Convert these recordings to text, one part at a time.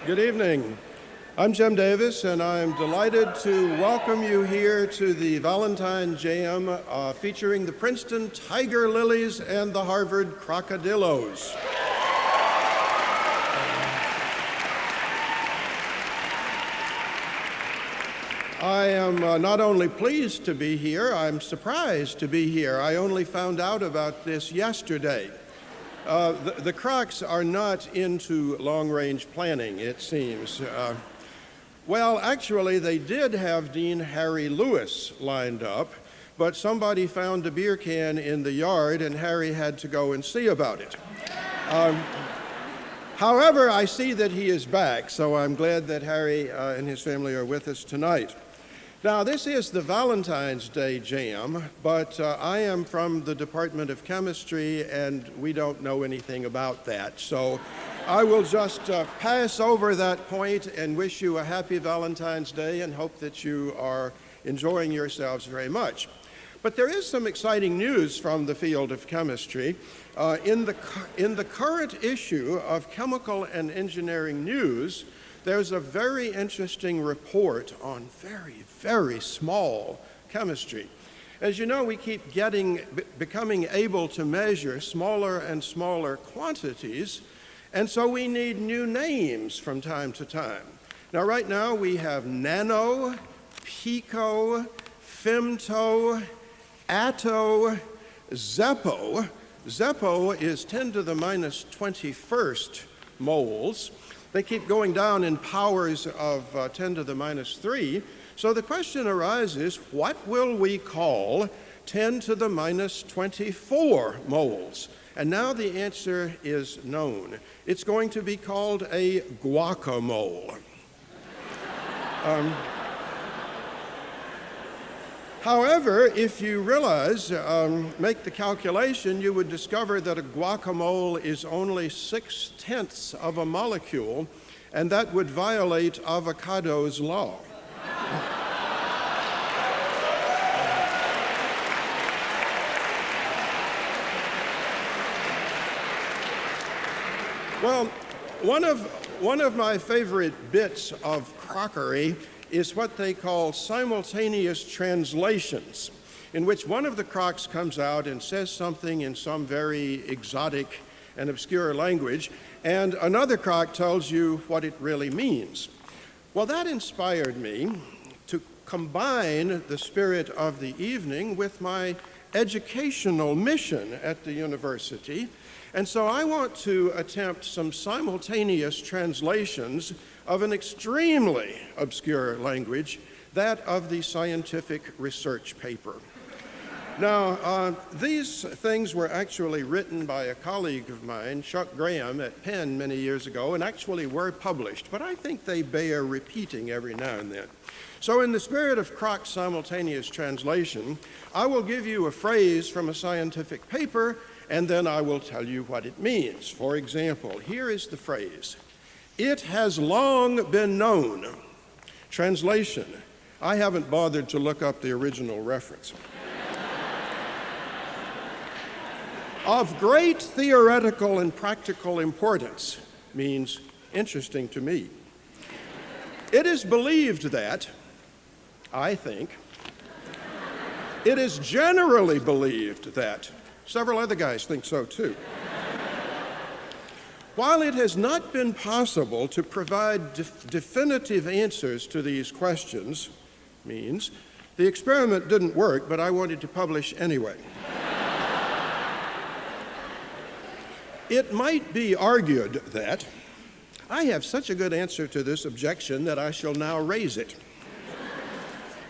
Good evening. I'm Jim Davis, and I'm delighted to welcome you here to the Valentine Jam featuring the Princeton Tigerlilies and the Harvard Crocodillos. I am not only pleased to be here, I'm surprised to be here. I only found out about this yesterday. The Crocs are not into long-range planning, it seems. Well, actually, they did have Dean Harry Lewis lined up, but somebody found a beer can in the yard, and Harry had to go and see about it. However, I see that he is back, so I'm glad that Harry and his family are with us tonight. Now, this is the Valentine's Day Jam, but I am from the Department of Chemistry, and we don't know anything about that. So I will just pass over that point and wish you a happy Valentine's Day and hope that you are enjoying yourselves very much. But there is some exciting news from the field of chemistry. In the current issue of Chemical and Engineering News, there's a very interesting report on very, very small chemistry. As you know, we keep becoming able to measure smaller and smaller quantities, and so we need new names from time to time. Now, right now, we have nano, pico, femto, atto, zeppo. Zeppo is 10 to the minus 21st moles. They keep going down in powers of 10 to the minus 3. So the question arises, what will we call 10 to the minus 24 moles? And now the answer is known. It's going to be called a guacamole. However, if you make the calculation, you would discover that a guacamole is only 6/10 of a molecule, and that would violate Avocado's law. Well, one of my favorite bits of crockery is what they call simultaneous translations, in which one of the crocs comes out and says something in some very exotic and obscure language, and another croc tells you what it really means. Well, that inspired me to combine the spirit of the evening with my educational mission at the university, and so I want to attempt some simultaneous translations of an extremely obscure language, that of the scientific research paper. Now, these things were actually written by a colleague of mine, Chuck Graham, at Penn many years ago, and actually were published, but I think they bear repeating every now and then. So in the spirit of Croc's simultaneous translation, I will give you a phrase from a scientific paper, and then I will tell you what it means. For example, here is the phrase: "It has long been known." Translation: I haven't bothered to look up the original reference. "Of great theoretical and practical importance" means interesting to me. "It is believed that," I think, "it is generally believed that," several other guys think so too. "While it has not been possible to provide definitive answers to these questions," means the experiment didn't work, but I wanted to publish anyway. "It might be argued that," I have such a good answer to this objection that I shall now raise it.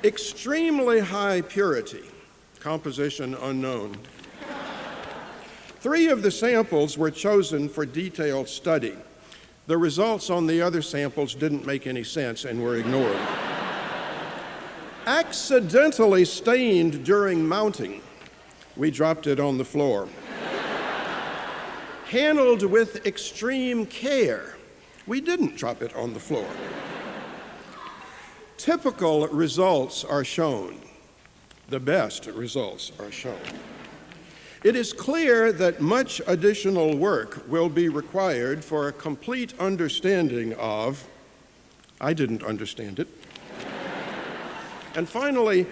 "Extremely high purity, composition unknown. 3 of the samples were chosen for detailed study. The results on the other samples didn't make any sense and were ignored. Accidentally stained during mounting. We dropped it on the floor. Handled with extreme care. We didn't drop it on the floor. Typical results are shown. The best results are shown. It is clear that much additional work will be required for a complete understanding of, I didn't understand it. And finally,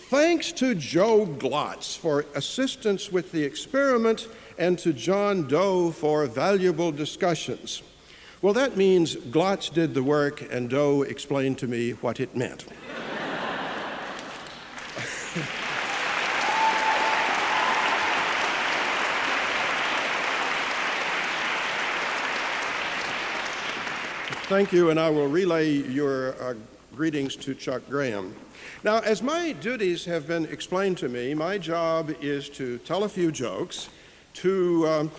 thanks to Joe Glotz for assistance with the experiment and to John Doe for valuable discussions. Well, that means Glotz did the work and Doe explained to me what it meant. Thank you, and I will relay your greetings to Chuck Graham. Now, as my duties have been explained to me, my job is to tell a few jokes, to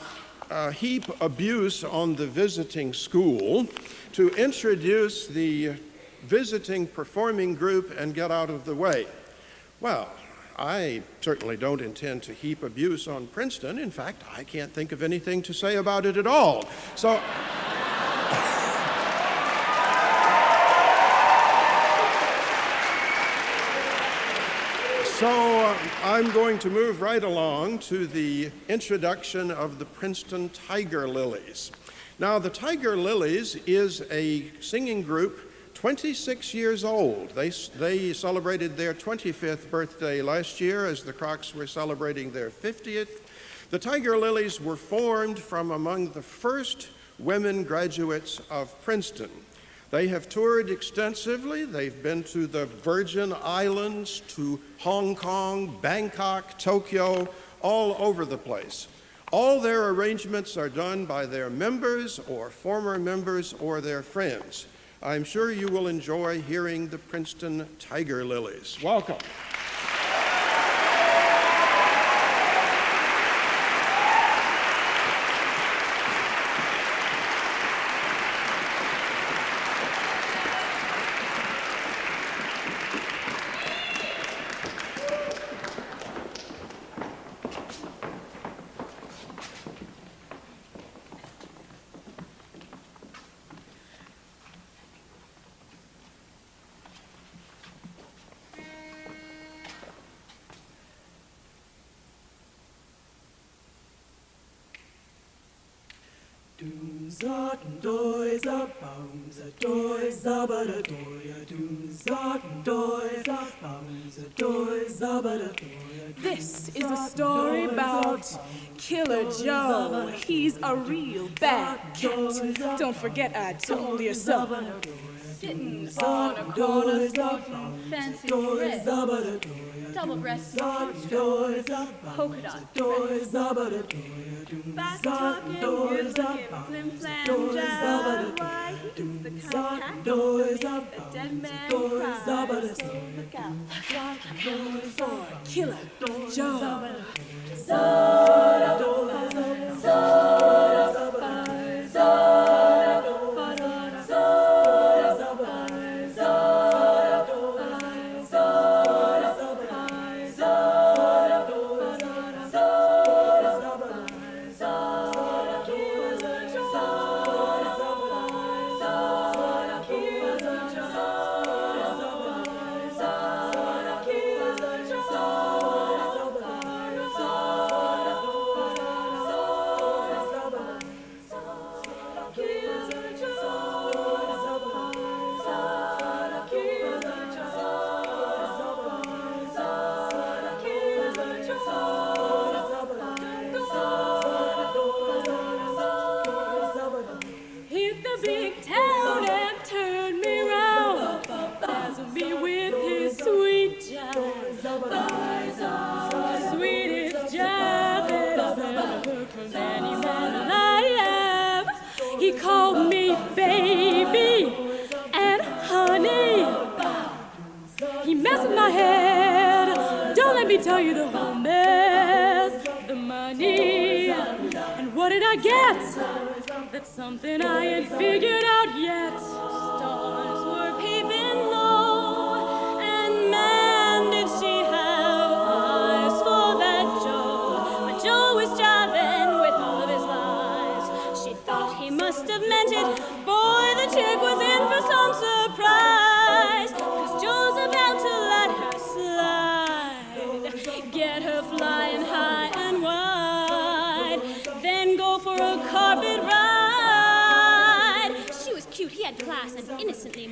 heap abuse on the visiting school, to introduce the visiting performing group and get out of the way. Well, I certainly don't intend to heap abuse on Princeton. In fact, I can't think of anything to say about it at all. So I'm going to move right along to the introduction of the Princeton Tigerlilies. Now, the Tigerlilies is a singing group 26 years old. They celebrated their 25th birthday last year as the Crocs were celebrating their 50th. The Tigerlilies were formed from among the first women graduates of Princeton. They have toured extensively. They've been to the Virgin Islands, to Hong Kong, Bangkok, Tokyo, all over the place. All their arrangements are done by their members or former members or their friends. I'm sure you will enjoy hearing the Princeton Tigerlilies. Welcome. This is a story about Killer Joe. He's a real bad cat. Don't forget I told you so. Sitting on a corner smoking fancy cigarettes, double-breasted polka dot dress, back talking, music, flim-flam, jive. Why, he's the kind of cat that makes a dead man cry. So look out For Killer Joe. Tell you the whole mess, the money, and what did I get? That's something I ain't figured out yet. Stars were peeping low, and man, did she have eyes for that Joe. But Joe was jiving with all of his lies. She thought he must have meant it. Boy, the chick was in for some surprise, 'cause Joe's about to let her slide. Get her flying high and wide.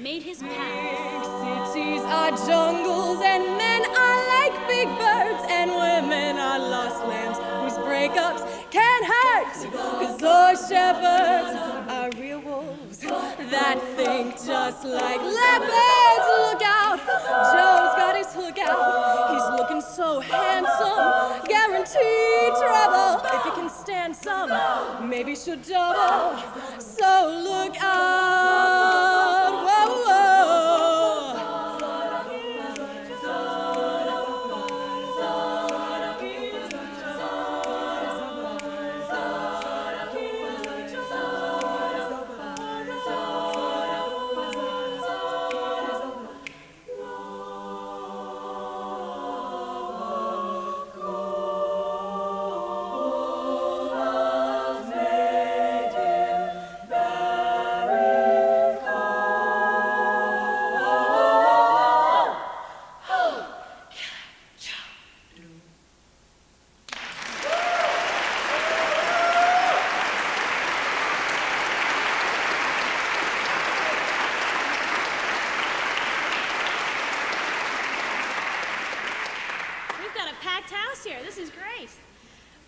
made his path. Cities are jungles and men are like big birds and women are lost lambs whose breakups can hurt. 'Cause those shepherds are real wolves that think just like leopards. Look out, Joe's got his hook out. He's looking so handsome, guaranteed trouble. If he can stand some, maybe should double. So look out, whoa, whoa.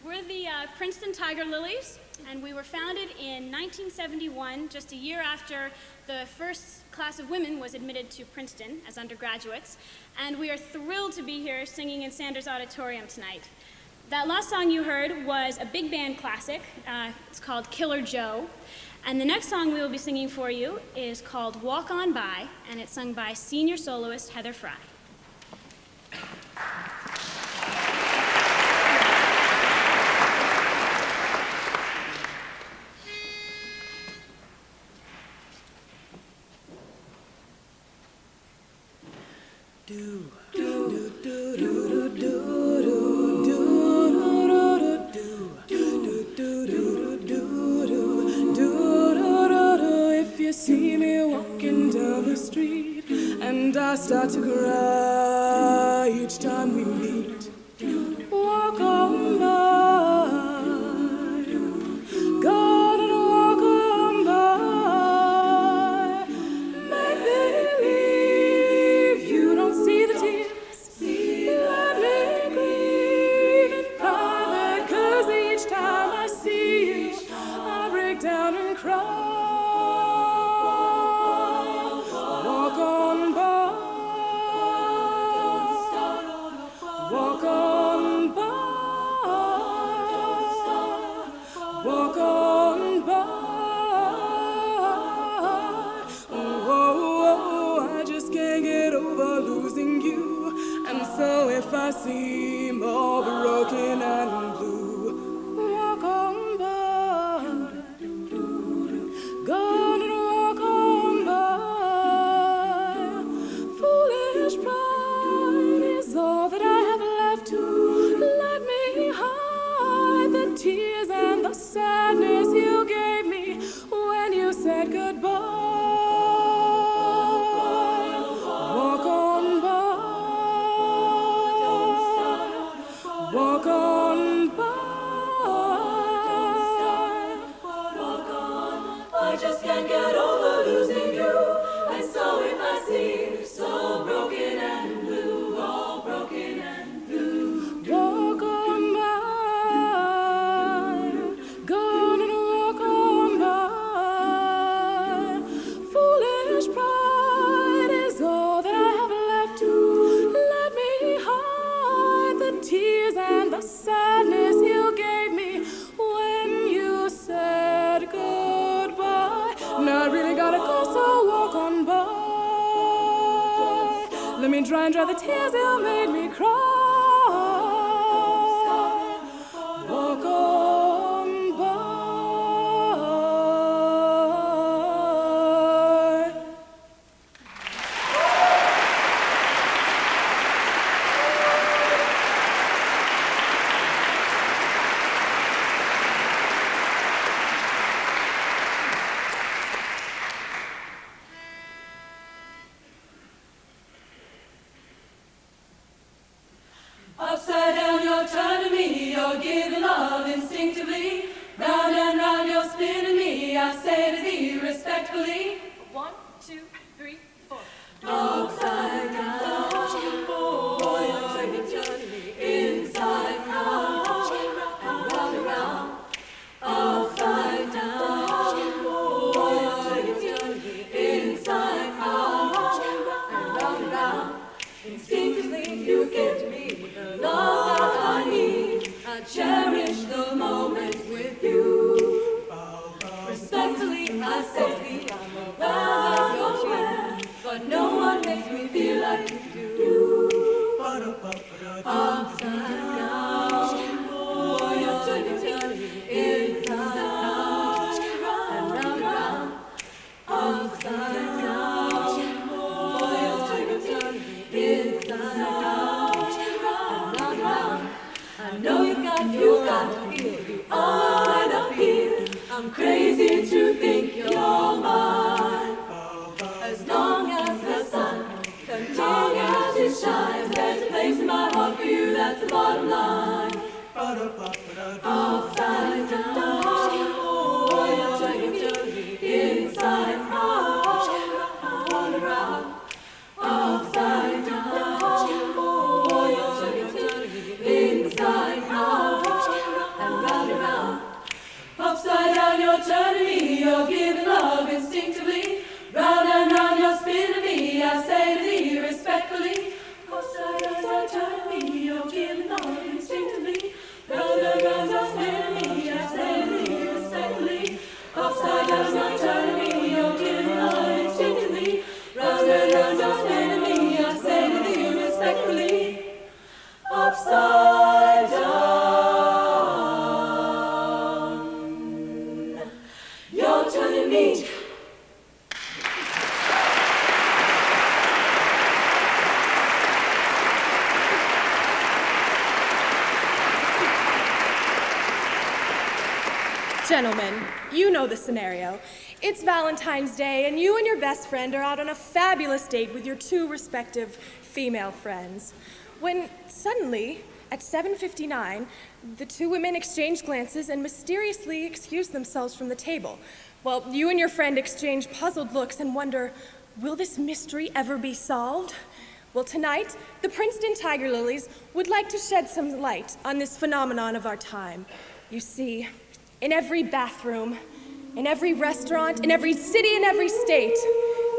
We're the Princeton Tigerlilies, and we were founded in 1971, just a year after the first class of women was admitted to Princeton as undergraduates, and we are thrilled to be here singing in Sanders Auditorium tonight. That last song you heard was a big band classic. It's called Killer Joe, and the next song we will be singing for you is called Walk On By, and it's sung by senior soloist Heather Fry. If you see me walking down the street and I start to cry each time we meet, walk on by, go and walk on by. Make believe you don't see the tears. Let me grieve in private, 'cause each time I see you, I break down and cry. Walk on by, walk on by, walk on by. Oh, I just can't get over losing you, and so if I seem all broken and blue, walk on by, go and walk on by. Foolish pride is all that I have left to let me hide the tears and the sadness you gave me when you said goodbye. Walk on by, walk on by, walk on. I just can't get over losing you, and so if I seem so broken and blue, all broken and blue, walk on by, go and walk on by. Foolish pride is all that I have left to let me hide the tears and the sadness you gave me when you said goodbye. Now I really gotta go, so walk on by. Let me dry the tears you made me cry. Walk on by. Upside down, you're turning me, you're giving love instinctively. Round and round, you're spinning me, I say to thee respectfully. 1, 2, 3. Upside down, boy, you're turning me inside out and round and round. Upside down, boy, you're turning me inside out and round and round. Instinctively, you give me the love that I need. I cherish the moment with you. Respectfully, I say I'm aware of your plan, but no one makes me feel like you do. Upside down, boy, you're turning me inside out and round and round. Upside down, boy, you're turning me inside out and round and round. I know you got to feel, you are an appeal. I'm crazy to think you're mine. As long as the sun continues to shine, there's a place in my heart for you, that's the bottom line. Upside down, boy, you're turning me inside out and around. Upside down, boy, you're turning me inside out and round and round. Upside down, you're turning me, you're giving love instinctively. Round and round, you're spinning me, I say to thee respectfully. Upside down, you're turning me, you're giving love instinctively. Round and round, you're spinning me, I say to thee respectfully. Upside down, you're turning me, you're giving love instinctively. Round and round, you're spinning me, I say to thee respectfully. Upside down, you're turning me. Gentlemen, you know the scenario. It's Valentine's Day, and you and your best friend are out on a fabulous date with your two respective female friends. When suddenly, at 7:59, the two women exchange glances and mysteriously excuse themselves from the table. Well, you and your friend exchange puzzled looks and wonder, will this mystery ever be solved? Well, tonight, the Princeton Tigerlilies would like to shed some light on this phenomenon of our time. You see, in every bathroom, in every restaurant, in every city, in every state,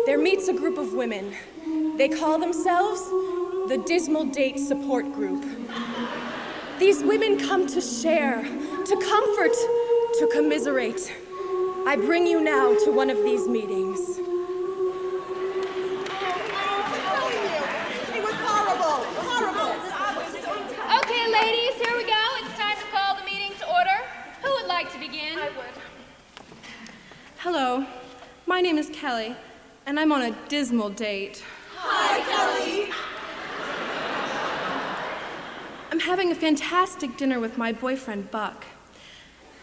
there meets a group of women. They call themselves the Dismal Date Support Group. These women come to share, to comfort, to commiserate. I bring you now to one of these meetings. It was horrible, horrible. Okay, ladies, here we go. It's time to call the meeting to order. Who would like to begin? I would. Hello, my name is Kelly, and I'm on a dismal date. Hi, Kelly. I'm having a fantastic dinner with my boyfriend, Buck.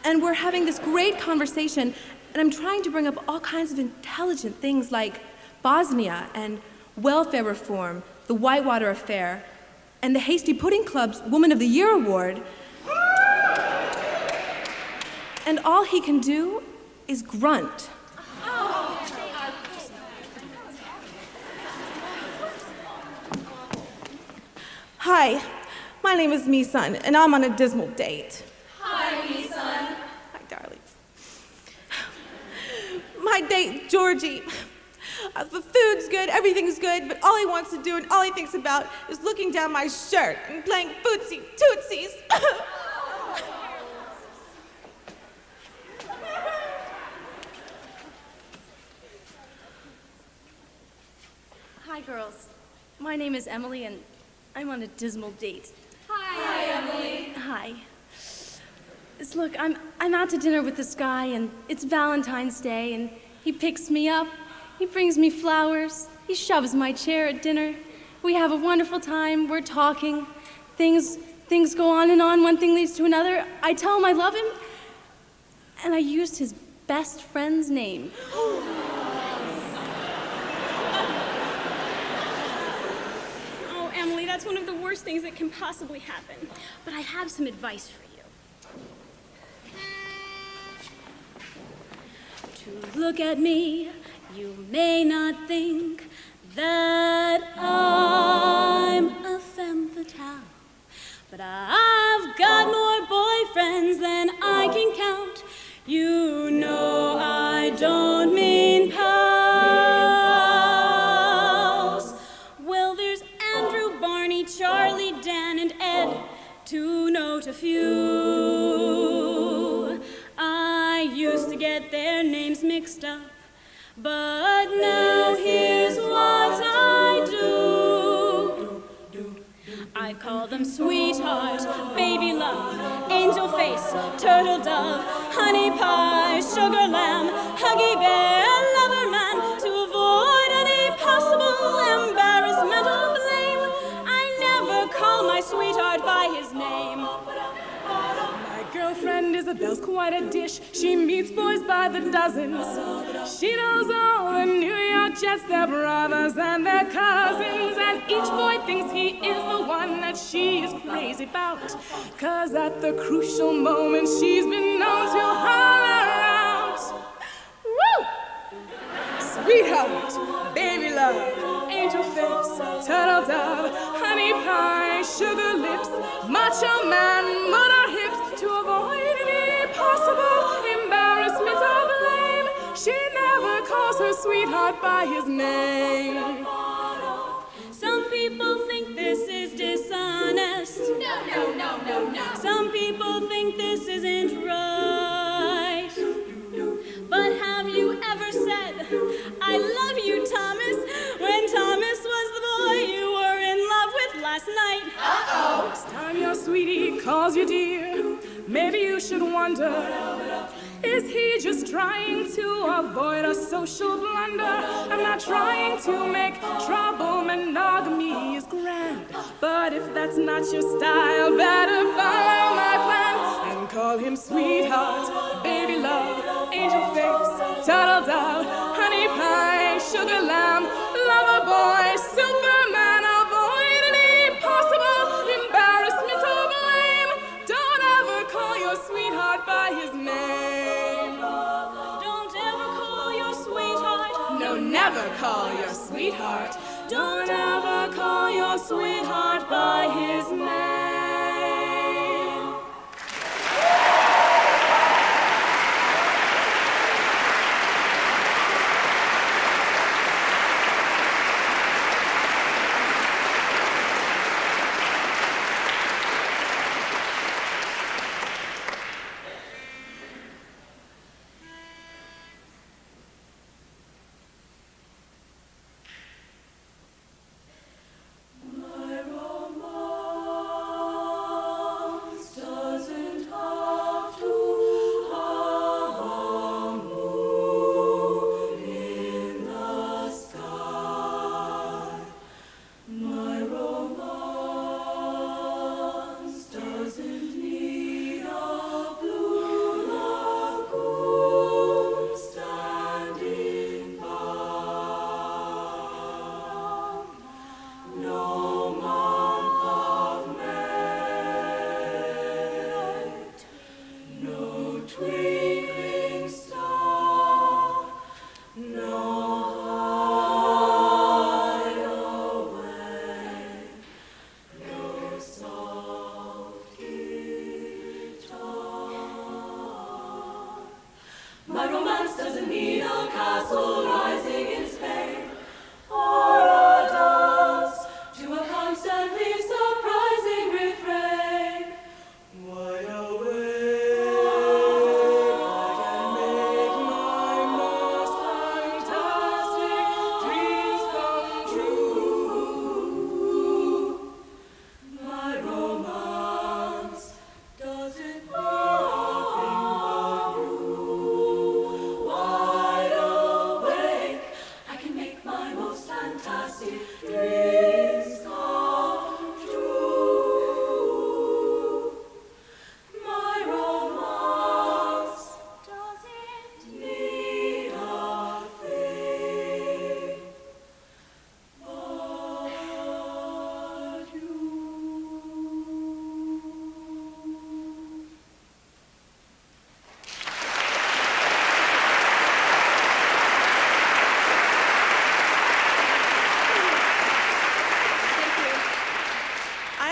And we're having this great conversation, and I'm trying to bring up all kinds of intelligent things like Bosnia and welfare reform, the Whitewater Affair, and the Hasty Pudding Club's Woman of the Year Award. And all he can do is grunt. Hi, my name is Mi-sun, and I'm on a dismal date. Hi, Mi-sun. Hi, darlings. My date, Georgie. The food's good, everything's good, but all he wants to do and all he thinks about is looking down my shirt and playing footsie tootsies. Hi, girls. My name is Emily, and I'm on a dismal date. Hi, Emily. Hi. Look, I'm out to dinner with this guy, and it's Valentine's Day, and he picks me up, he brings me flowers, he shoves my chair at dinner. We have a wonderful time, we're talking, things go on and on, one thing leads to another. I tell him I love him, and I used his best friend's name. Oh, Emily, that's one of the worst things that can possibly happen. But I have some advice for you. To look at me, you may not think that I'm a femme fatale, but I've got more boyfriends than I can count. You know I don't mean pals. Well, there's Andrew, Barney, Charlie, Dan, and Ed, to note a few. I used to get their names mixed up, but now here's what I do. I call them sweetheart, baby love, angel face, turtle dove, honey pie, sugar lamb, huggy bear, lover man. To avoid any possible embarrassment or blame, I never call my sweetheart by his name. My girlfriend Isabel's quite a dish. She meets boys by the dozens. She knows all the New York Jets, their brothers and their cousins. And each boy thinks he is the one that she is crazy about. 'Cause at the crucial moment she's been known to holler out, woo! Sweetheart, baby love, angel face, turtle dove, honey pie, sugar lips, macho man, motor hips. To avoid any possible embarrassment or blame, she never calls her sweetheart by his name. Some people think this is dishonest. No. Some people think this isn't right. But have you ever said, I love you, Thomas, when Thomas was the boy you were in love with last night? Next time your sweetie calls you dear, maybe you should wonder, is he just trying to avoid a social blunder? I'm not trying to make trouble, monogamy is grand. But if that's not your style, better follow my plan and call him sweetheart, baby love, angel face, turtle dove, honey pie, sugar lamb, lover boy, superman. Avoid any possible embarrassment or blame. Don't ever call your sweetheart by his name. Don't ever call your sweetheart. No, never call your sweetheart. Don't ever call your sweetheart by his name.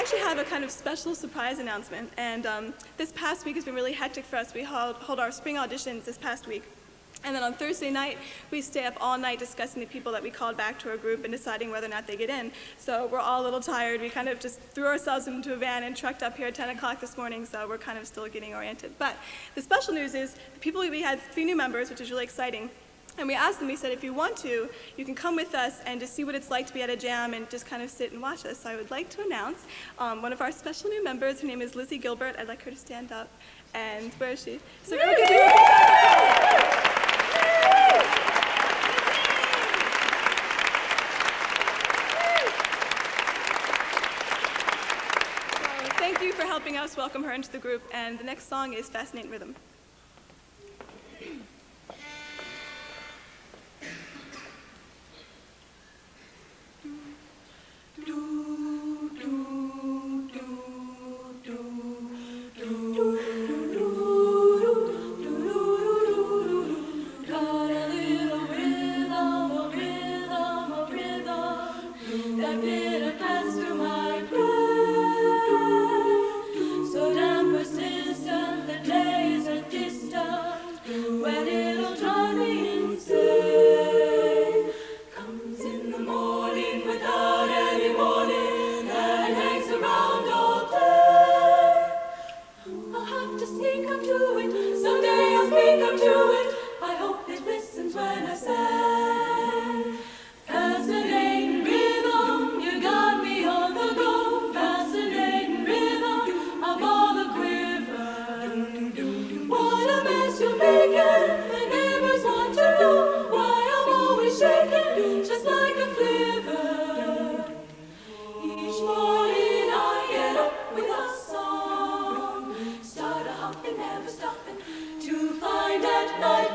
actually have a kind of special surprise announcement. And this past week has been really hectic for us. We hold our spring auditions this past week. And then on Thursday night, we stay up all night discussing the people that we called back to our group and deciding whether or not they get in. So we're all a little tired. We kind of just threw ourselves into a van and trucked up here at 10 o'clock this morning, so we're kind of still getting oriented. But the special news is the people, we had 3 new members, which is really exciting. And we asked them, we said, if you want to, you can come with us and just see what it's like to be at a jam and just kind of sit and watch us. So I would like to announce one of our special new members. Her name is Lizzie Gilbert. I'd like her to stand up. And where is she? So we'll give you Thank you for helping us welcome her into the group. And the next song is Fascinating Rhythm. Night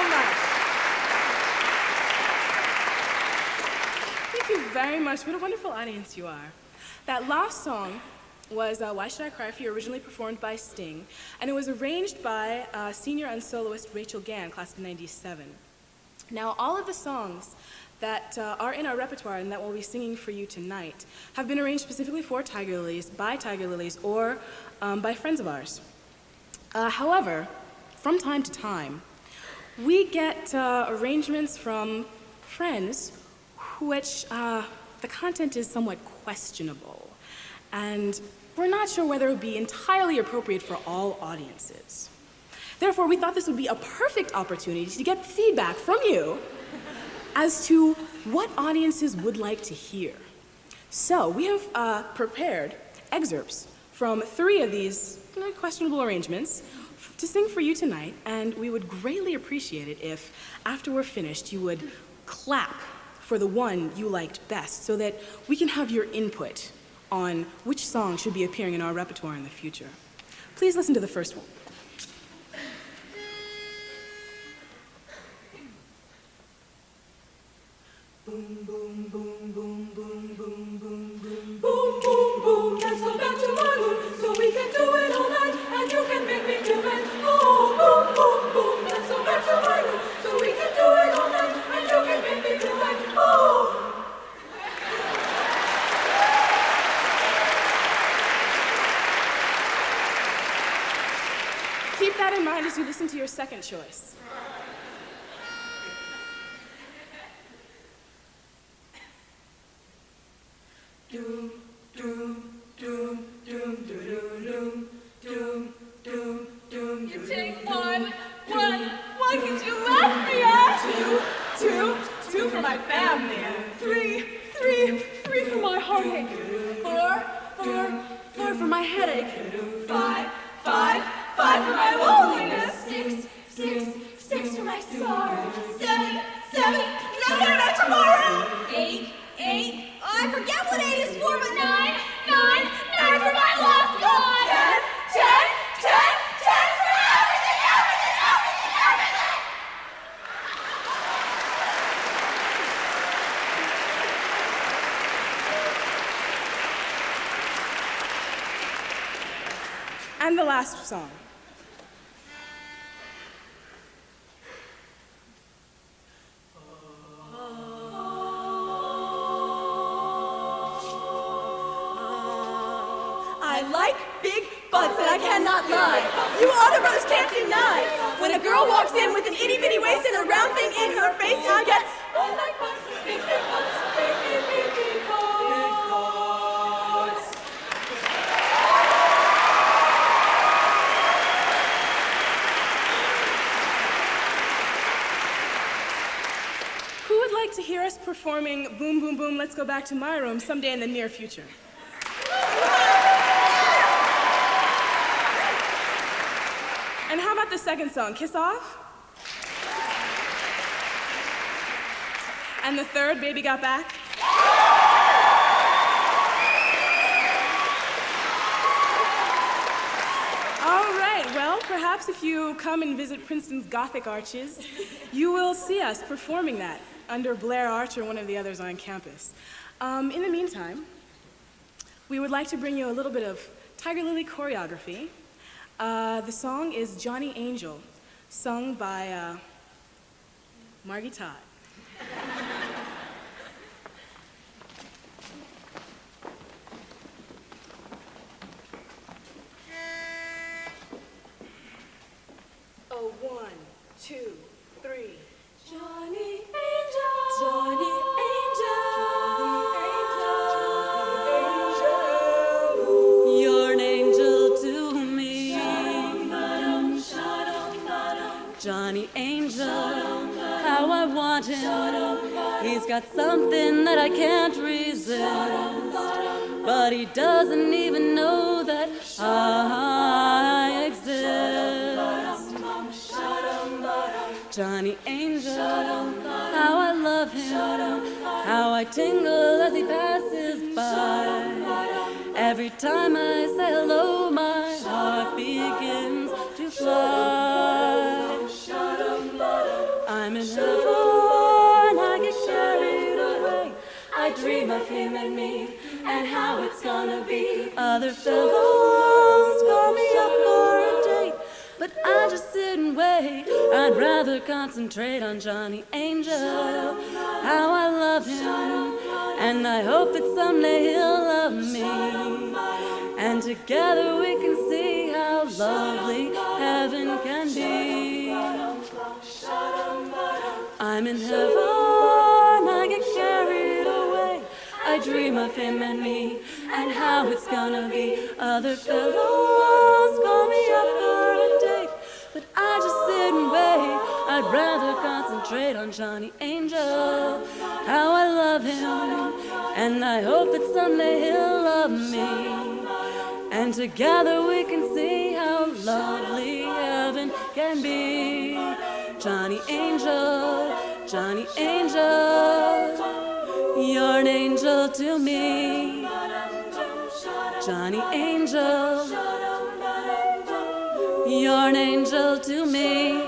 much. Thank you very much. What a wonderful audience you are. That last song was Why Should I Cry For You, originally performed by Sting, and it was arranged by senior and soloist Rachel Gann, class of '97. Now, all of the songs that are in our repertoire and that we'll be singing for you tonight have been arranged specifically for Tigerlilies, by Tigerlilies, or by friends of ours. However, from time to time, we get arrangements from friends which the content is somewhat questionable, and we're not sure whether it would be entirely appropriate for all audiences. Therefore, we thought this would be a perfect opportunity to get feedback from you as to what audiences would like to hear. So we have prepared excerpts from 3 of these questionable arrangements to sing for you tonight, and we would greatly appreciate it if, after we're finished, you would clap for the one you liked best so that we can have your input on which song should be appearing in our repertoire in the future. Please listen to the first one. Boom, boom, boom, boom, boom, boom, boom, boom, boom, boom, boom. Let's go back to my room so we can do it all night, and you can make me feel bad. Oh, boom, boom, boom. Let's go back to my room so we can do it all night, and you can make me feel bad. Oh. Keep that in mind as you listen to your second choice. Doom, doom, doom, doom, doom, doom, doom, doom. You take one, cause you left me at. Two for my family. Three for my heartache. Four for my headache. Five for my loneliness. Six for my sorrow. Seven, no, tomorrow. Eight, oh, I forget what 8 is for, but nine for my lost God. 10 for everything. And the last song. I like big butts and I cannot lie. You other brothers can't deny. When a girl walks in with an itty bitty waist and a round thing in her face, I get I like butts, big butts, big butts. Who would like to hear us performing Boom Boom Boom, Let's Go Back to My Room someday in the near future? And how about the second song, Kiss Off? And the third, Baby Got Back? All right, well, perhaps if you come and visit Princeton's Gothic Arches, you will see us performing that under Blair Arch or one of the others on campus. In the meantime, we would like to bring you a little bit of Tiger Lily choreography. The song is Johnny Angel, sung by Margie Todd. Oh, 1, 2, 3. Johnny Angel, Johnny Angel, you're an angel to me. Johnny Angel, how I want him. He's got something that I can't resist, but he doesn't even know that I exist. Johnny Angel, how I love him, how I tingle as he passes by. Every time I say hello, my heart begins to fly. dream of him and me, and how it's gonna be. Other fellows call me up for a date, but I just sit and wait. I'd rather concentrate on Johnny Angel, how I love him, and I hope that someday he'll love me. And together we can see how lovely heaven can be. I'm in heaven, I get carried away. I dream of him and me, and how it's gonna be. Other fellows call me up for a date, but I just sit and wait. I'd rather concentrate on Johnny Angel, how I love him, and I hope that someday he'll love me. And together we can see how lovely heaven can be. Johnny Angel, Johnny Angel, you're an angel to me. Johnny Angel, you're an angel to me.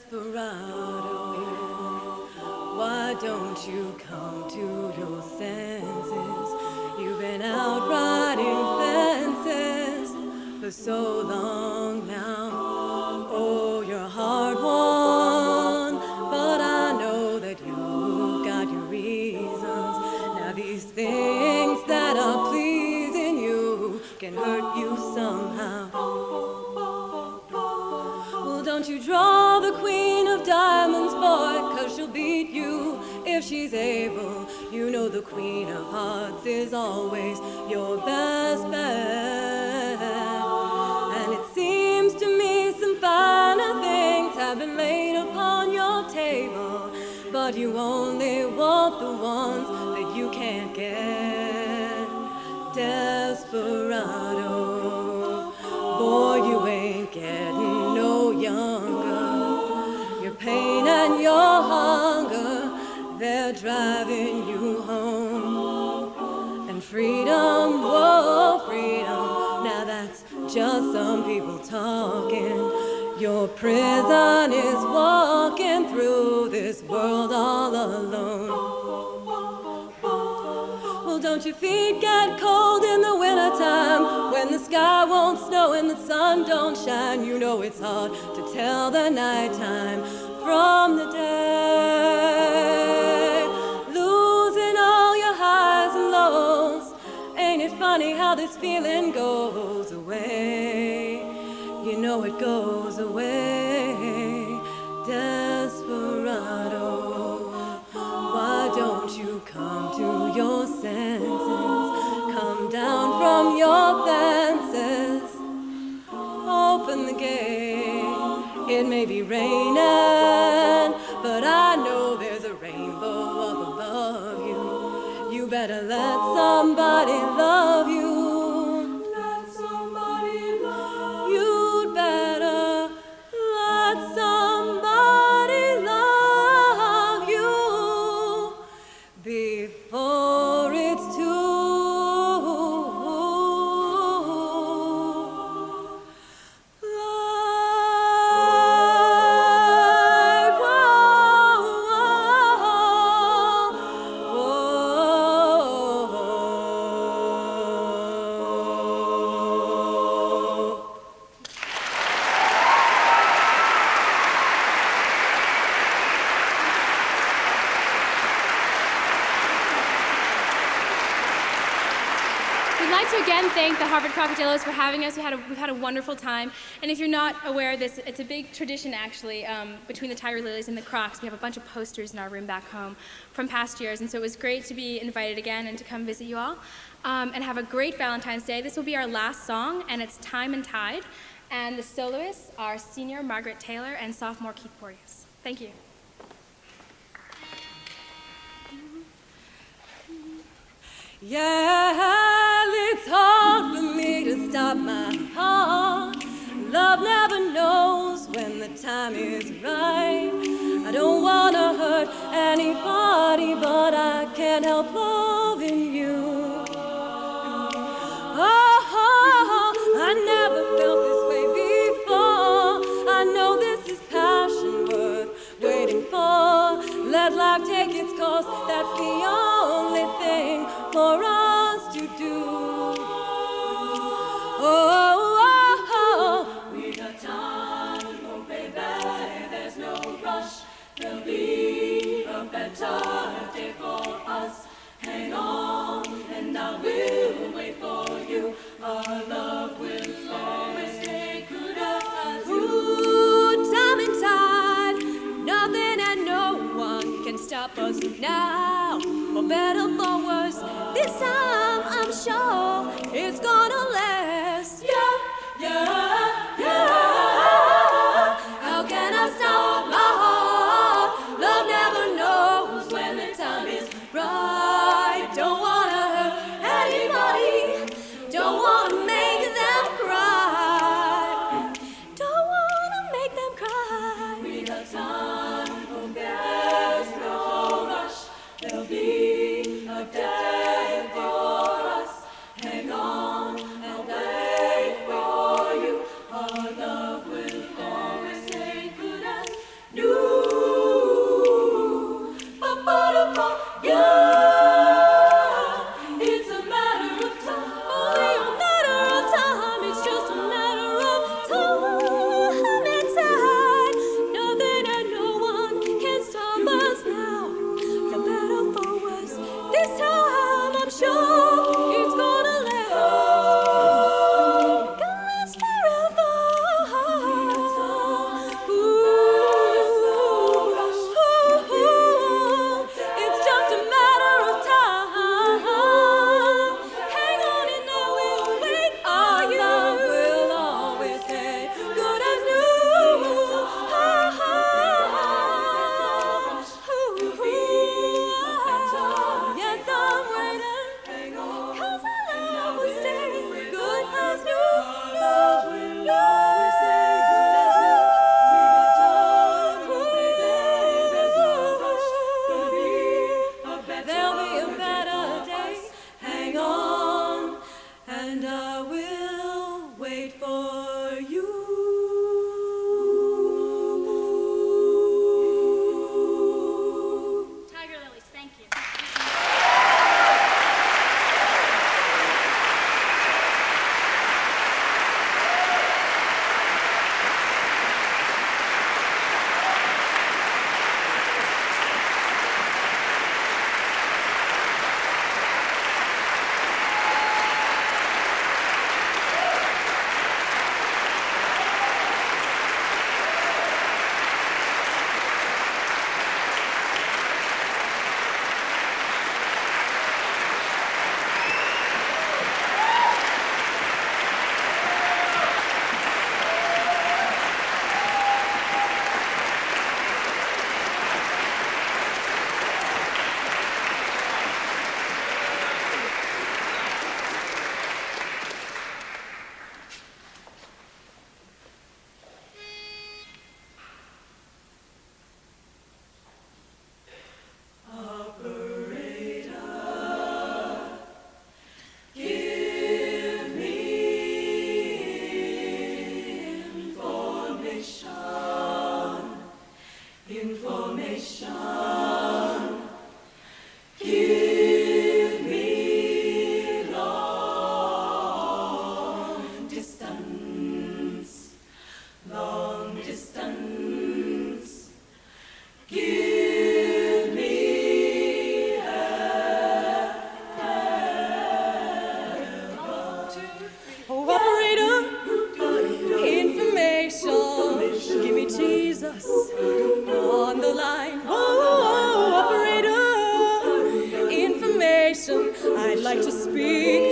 Desperado, why don't you come to your senses? You've been out riding fences for so long now. Oh, you're hard won, but I know that you've got your reasons. Now these things that are pleasing you can hurt you somehow. Don't you draw the queen of diamonds, boy, 'cause she'll beat you if she's able. You know the queen of hearts is always your best bet. And it seems to me some finer things have been laid upon your table, but you only want the ones that you can't get. Desperado, boy, you ain't getting no younger. Your pain and your hunger, they're driving you home. And freedom, whoa, freedom, now that's just some people talking. Your prison is walking through this world all alone. Well, don't your feet get cold in the wintertime when the sky won't snow and the sun don't shine? You know it's hard to tell the nighttime from the day. Losing all your highs and lows. Ain't it funny how this feeling goes away? You know it goes away. Desperado, why don't you come to your senses? Come down from your fences. Open the gate. It may be raining, but I know there's a rainbow up above you. You better let somebody love you. Let somebody love you. You'd better let somebody love you before it's too Again, thank the Harvard Crocodillos for having us. We've had a wonderful time. And if you're not aware of this, it's a big tradition, actually, between the Tigerlilies and the Crocs. We have a bunch of posters in our room back home from past years, and so it was great to be invited again and to come visit you all. and have a great Valentine's Day. This will be our last song, and it's Time and Tide. And the soloists are senior Margaret Taylor and sophomore Keith Porteous. Thank you. Yeah, it's hard for me to stop my heart. Love never knows when the time is right. I don't want to hurt anybody, but I can't help loving you. Oh, I never felt this way before. I know this is passion worth waiting for. Let life take its course, that's the only thing for us to do. We got time, oh baby, there's no rush. There'll be a better day for us. Hang on, and I will wait for you. Our love will always stay good as Ooh, time and tide, nothing and no one can stop us now. For better, for worse, this time I'm sure it's gonna last. How can I stop my heart? Love never knows when the time is right. Don't wanna hurt anybody. Don't wanna make them cry. Don't wanna make them cry. we got time, oh there's no rush. There'll be a day for us. Hang on and wait for you. Our love will always stay good as new. Yeah, it's a matter of time. Only a matter of time. It's just a matter of time and tide. Nothing and no one can stop us now. For better, for worse, this time I'm sure it's gonna last. Gonna last forever. It's just a matter of time. Hang on and I will wait for you. Our love will always stay good as new. Yes, I'm waiting, 'cause our love will stay good as new. There'll be a better day. Hang on, and I will wait for you. Tigerlilies, thank you. I'd like to speak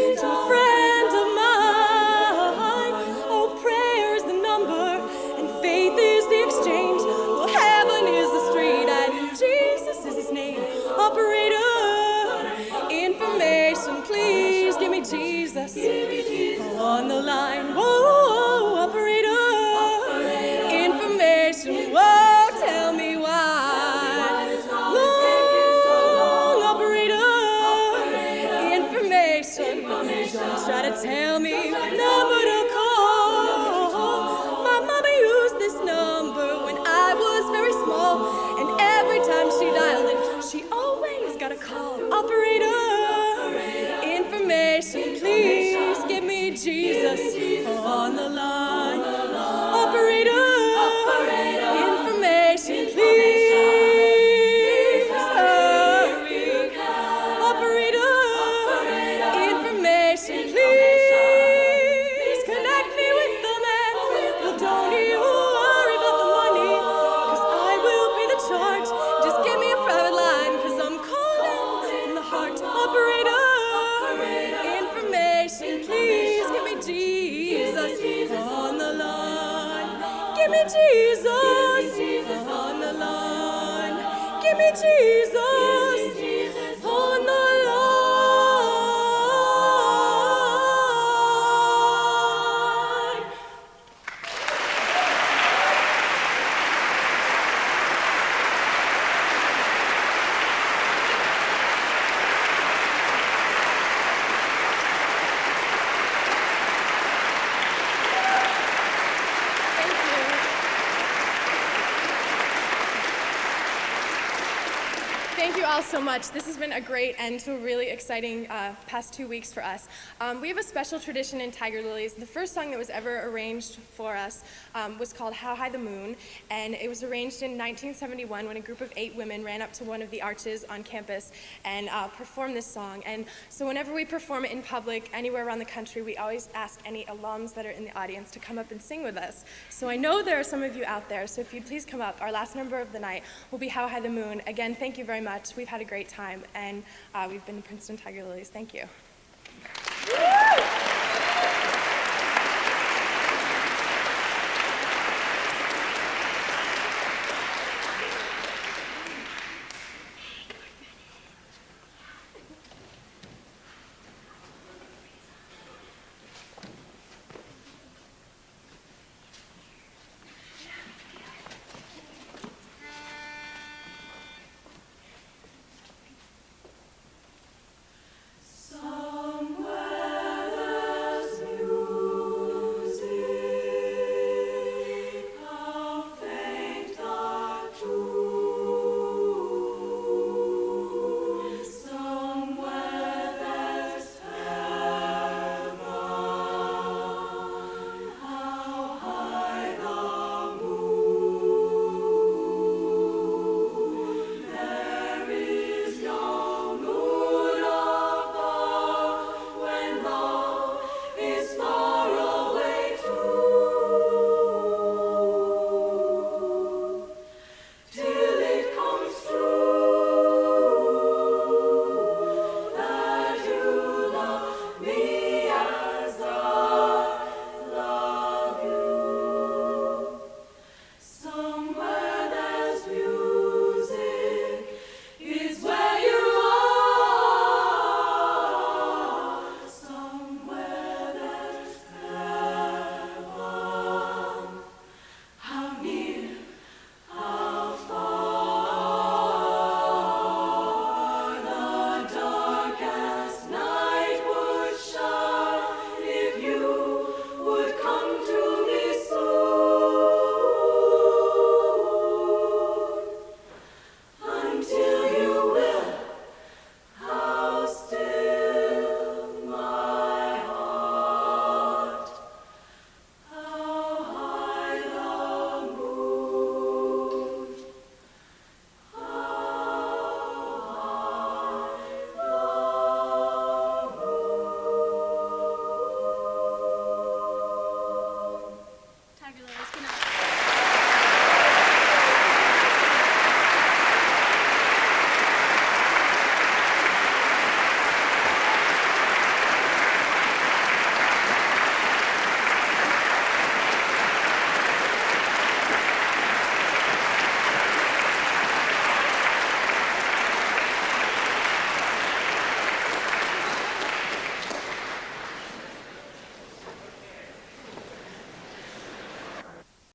Give me Jesus on the line. Give me Jesus on the line. Thank you all so much. This has been a great end to a really exciting past 2 weeks for us. We have a special tradition in Tigerlilies. The first song that was ever arranged for us was called How High the Moon, and it was arranged in 1971 when a group of 8 women ran up to one of the arches on campus and performed this song. And so whenever we perform it in public, anywhere around the country, we always ask any alums that are in the audience to come up and sing with us. So I know there are some of you out there, so if you'd please come up. Our last number of the night will be How High the Moon. Again, thank you very much. We've had a great time, and we've been to Princeton Tigerlilies. Thank you.